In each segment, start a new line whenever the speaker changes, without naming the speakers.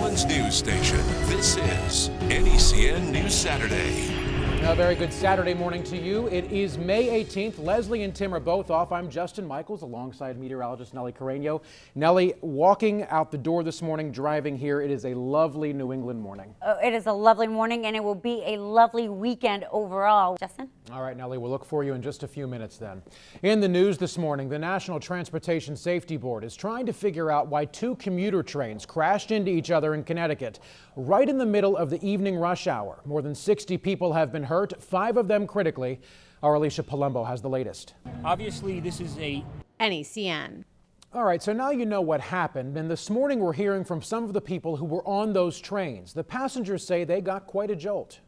England's news station. This is NECN News Saturday.
A very good Saturday morning to you. It is May 18th. Leslie and Tim are both off. I'm Justin Michaels alongside meteorologist Nellie Carreño. Nellie, walking out the door this morning, driving here, it is a lovely New England morning.
It is a lovely morning, and it will be a lovely weekend overall. Justin?
All right, Nellie, we'll look for you in just a few minutes then. In the news this morning, the National Transportation Safety Board is trying to figure out why two commuter trains crashed into each other in Connecticut right in the middle of the evening rush hour. More than 60 people have been hurt, 5 of them critically. Our Alicia Palumbo has the latest.
Obviously, this is a
NECN.
All right, so now you know what happened, and this morning we're hearing from some of the people who were on those trains. The passengers say they got quite a jolt.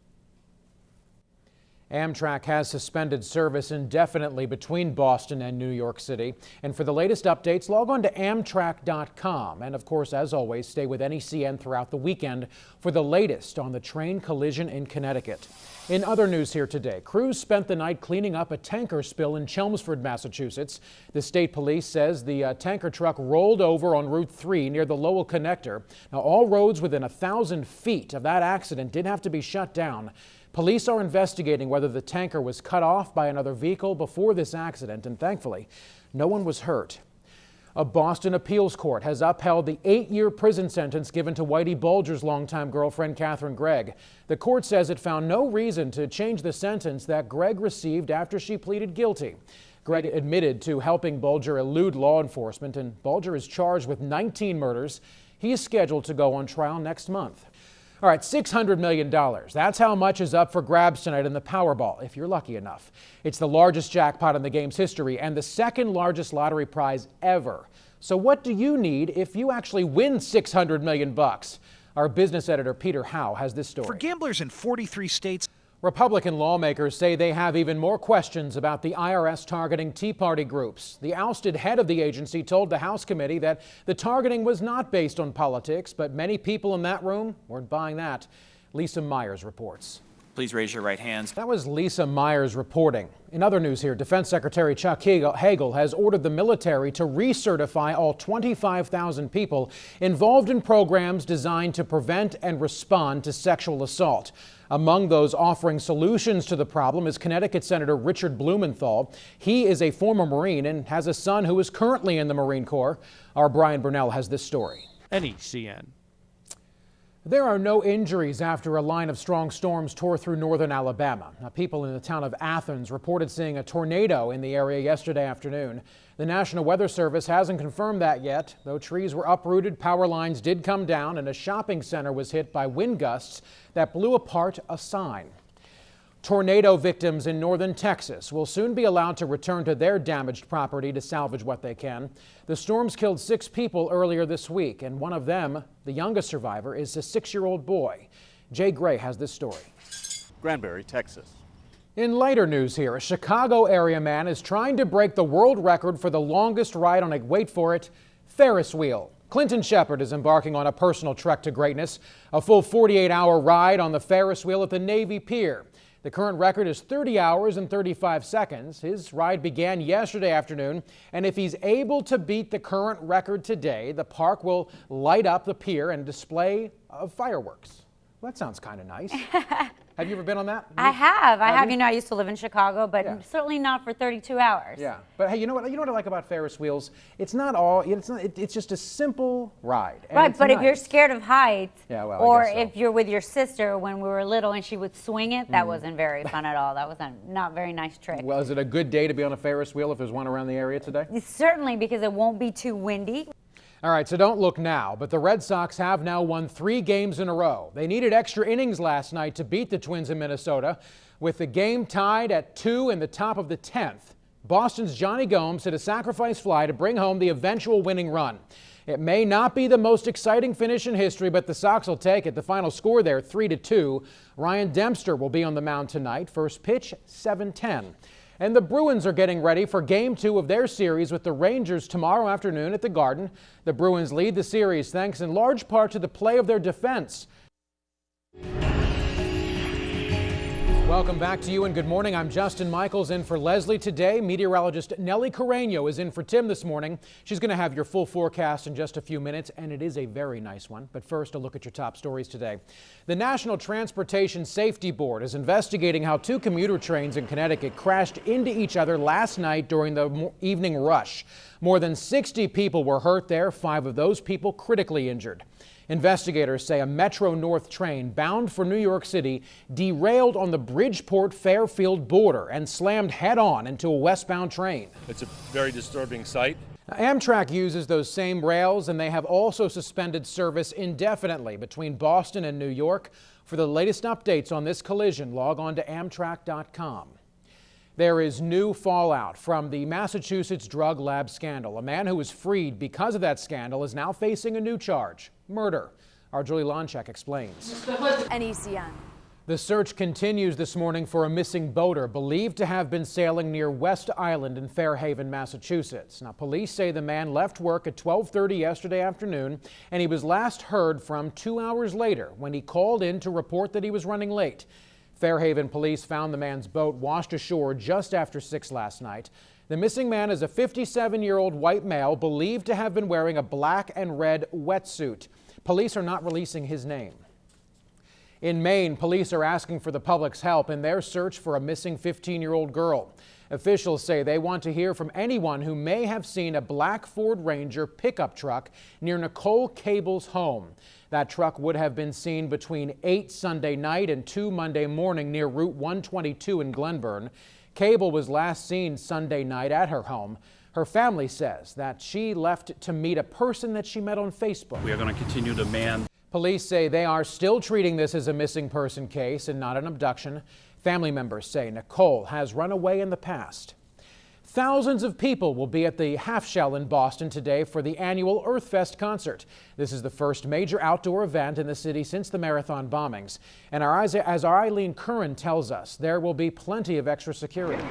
Amtrak has suspended service indefinitely between Boston and New York City. And for the latest updates, log on to Amtrak.com. And of course, as always, stay with NECN throughout the weekend for the latest on the train collision in Connecticut. In other news here today, crews spent the night cleaning up a tanker spill in Chelmsford, Massachusetts. The state police says the tanker truck rolled over on Route 3 near the Lowell Connector. Now, all roads within 1,000 feet of that accident did have to be shut down. Police are investigating whether the tanker was cut off by another vehicle before this accident, and thankfully, no one was hurt. A Boston appeals court has upheld the 8-year prison sentence given to Whitey Bulger's longtime girlfriend, Catherine Gregg. The court says it found no reason to change the sentence that Gregg received after she pleaded guilty. Gregg admitted to helping Bulger elude law enforcement, and Bulger is charged with 19 murders. He is scheduled to go on trial next month. All right, $600 million. That's how much is up for grabs tonight in the Powerball, if you're lucky enough. It's the largest jackpot in the game's history and the second largest lottery prize ever. So what do you need if you actually win $600 million? Our business editor, Peter Howe, has this story.
For gamblers in 43 states,
Republican lawmakers say they have even more questions about the IRS targeting Tea Party groups. The ousted head of the agency told the House committee that the targeting was not based on politics, but many people in that room weren't buying that. Lisa Myers reports.
Please raise your right hands.
That was Lisa Myers reporting. In other news here, Defense Secretary Chuck Hagel has ordered the military to recertify all 25,000 people involved in programs designed to prevent and respond to sexual assault. Among those offering solutions to the problem is Connecticut Senator Richard Blumenthal. He is a former Marine and has a son who is currently in the Marine Corps. Our Brian Burnell has this story.
NECN.
There are no injuries after a line of strong storms tore through northern Alabama. Now, people in the town of Athens reported seeing a tornado in the area yesterday afternoon. The National Weather Service hasn't confirmed that yet, though trees were uprooted, power lines did come down, and a shopping center was hit by wind gusts that blew apart a sign. Tornado victims in northern Texas will soon be allowed to return to their damaged property to salvage what they can. The storms killed 6 people earlier this week, and one of them, the youngest survivor, is a 6-year-old boy. Jay Gray has this story.
Granbury, Texas.
In lighter news here, a Chicago area man is trying to break the world record for the longest ride on a, wait for it, Ferris wheel. Clinton Shepard is embarking on a personal trek to greatness, a full 48-hour ride on the Ferris wheel at the Navy Pier. The current record is 30 hours and 35 seconds. His ride began yesterday afternoon, and if he's able to beat the current record today, the park will light up the pier and display of fireworks. Well, that sounds kind of nice. Have you ever been on that?
I have. I have.
You?
You know, I used to live in Chicago, but
Yeah.
certainly not for 32 hours.
Yeah, but hey, you know what I like about Ferris wheels? It's not all. It's just a simple ride. And
Right,
it's
but if you're
nice.
scared of heights,
Yeah, well, I
or
guess so.
if you're with your sister when we were little and she would swing it, that wasn't very fun at all. That was a not very nice trick.
Well, is it a good day to be on a Ferris wheel if there's one around the area today?
Certainly, because it won't be too windy.
All right, so don't look now, but the Red Sox have now won 3 games in a row. They needed extra innings last night to beat the Twins in Minnesota. With the game tied at 2 in the top of the 10th, Boston's Johnny Gomes hit a sacrifice fly to bring home the eventual winning run. It may not be the most exciting finish in history, but the Sox will take it. The final score there, 3-2. Ryan Dempster will be on the mound tonight. First pitch, 7:10. And the Bruins are getting ready for Game 2 of their series with the Rangers tomorrow afternoon at the Garden. The Bruins lead the series thanks in large part to the play of their defense. Welcome back to you and good morning. I'm Justin Michaels in for Leslie today. Meteorologist Nellie Carreño is in for Tim this morning. She's going to have your full forecast in just a few minutes, and it is a very nice one. But first, a look at your top stories today. The National Transportation Safety Board is investigating how two commuter trains in Connecticut crashed into each other last night during the evening rush. More than 60 people were hurt there, 5 of those people critically injured. Investigators say a Metro North train bound for New York City derailed on the Bridgeport-Fairfield border and slammed head-on into a westbound train.
It's a very disturbing sight.
Amtrak uses those same rails, and they have also suspended service indefinitely between Boston and New York. For the latest updates on this collision, log on to Amtrak.com. There is new fallout from the Massachusetts drug lab scandal. A man who was freed because of that scandal is now facing a new charge: murder. Our Julie Lonchek explains.
NECN.
The search continues this morning for a missing boater believed to have been sailing near West Island in Fairhaven, Massachusetts. Now, police say the man left work at 12:30 yesterday afternoon, and he was last heard from 2 hours later when he called in to report that he was running late. Fairhaven police found the man's boat washed ashore just after 6 last night. The missing man is a 57-year-old white male believed to have been wearing a black and red wetsuit. Police are not releasing his name. In Maine, police are asking for the public's help in their search for a missing 15-year-old girl. Officials say they want to hear from anyone who may have seen a black Ford Ranger pickup truck near Nicole Cable's home. That truck would have been seen between 8 Sunday night and 2 Monday morning near Route 122 in Glenburn. Cable was last seen Sunday night at her home. Her family says that she left to meet a person that she met on Facebook.
We are going to continue to man.
Police say they are still treating this as a missing person case and not an abduction. Family members say Nicole has run away in the past. Thousands of people will be at the Half Shell in Boston today for the annual Earthfest concert. This is the first major outdoor event in the city since the marathon bombings. And as our Eileen Curran tells us, there will be plenty of extra security.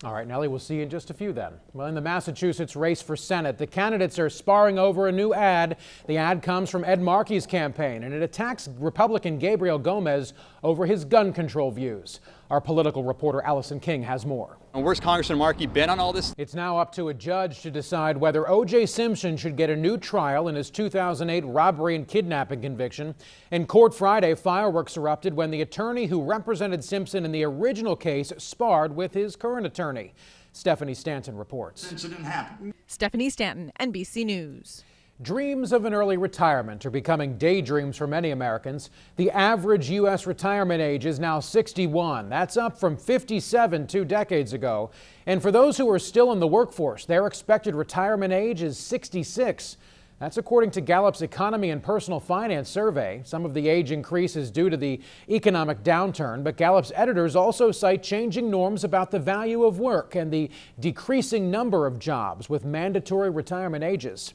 All right, Nellie, we'll see you in just a few then. Well, in the Massachusetts race for Senate, the candidates are sparring over a new ad. The ad comes from Ed Markey's campaign, and it attacks Republican Gabriel Gomez over his gun control views. Our political reporter Allison King has more.
And where's Congressman Markey been on all this?
It's now up to a judge to decide whether O.J. Simpson should get a new trial in his 2008 robbery and kidnapping conviction. In court Friday, fireworks erupted when the attorney who represented Simpson in the original case sparred with his current attorney. Stephanie Stanton reports.
Incident happened.
Stephanie Stanton, NBC News.
Dreams of an early retirement are becoming daydreams for many Americans. The average U.S. retirement age is now 61. That's up from 57 2 decades ago. And for those who are still in the workforce, their expected retirement age is 66. That's according to Gallup's Economy and Personal Finance survey. Some of the age increase is due to the economic downturn, but Gallup's editors also cite changing norms about the value of work and the decreasing number of jobs with mandatory retirement ages.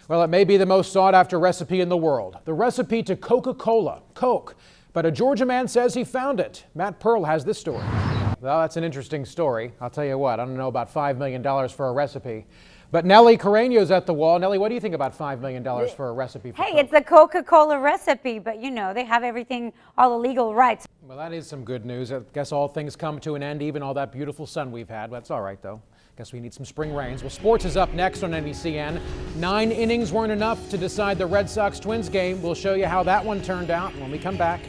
Well, it may be the most sought-after recipe in the world, the recipe to Coca-Cola, Coke. But a Georgia man says he found it. Matt Pearl has this story. Well, that's an interesting story. I'll tell you what, I don't know about $5 million for a recipe. But Nellie Carreño's at the wall. Nellie, what do you think about $5 million for a recipe for Coke?
Hey, it's a Coca-Cola recipe, but you know, they have everything, all the legal rights.
Well, that is some good news. I guess all things come to an end, even all that beautiful sun we've had. That's all right, though. Guess we need some spring rains. Well, sports is up next on NECN. 9 innings weren't enough to decide the Red Sox-Twins game. We'll show you how that one turned out when we come back.